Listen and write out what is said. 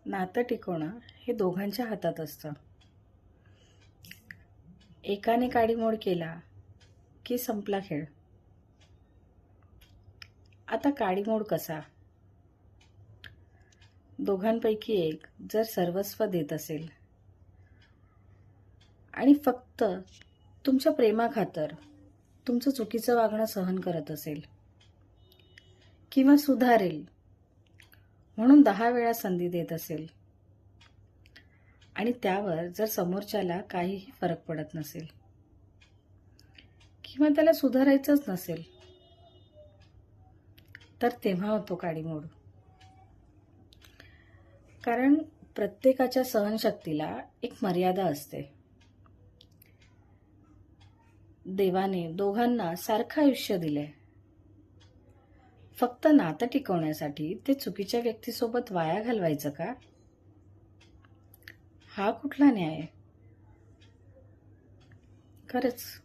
नातं टिकवणं हे दोघांच्या हातात असतं. एकाने काडीमोड केला की संपला खेळ. आता काडीमोड कसा? दोघांपैकी एक जर सर्वस्व देत असेल आणि फक्त तुमच्या प्रेमाखातर तुमचं चुकीचं वागणं सहन करत असेल किंवा सुधारेल म्हणून 10 वेळा संधी देत असेल आणि त्यावर जर समोरच्याला काहीही फरक पडत नसेल किंवा त्याला सुधारायचंच नसेल, तर तेव्हा होतो काडीमोड. कारण प्रत्येकाच्या सहनशक्तीला एक मर्यादा असते. देवाने दोघांना सारखं आयुष्य दिलंय. फक्त नातं टिकवण्यासाठी ते चुकीच्या व्यक्तीसोबत वाया घालवायचं का? हा कुठला न्याय? खरंच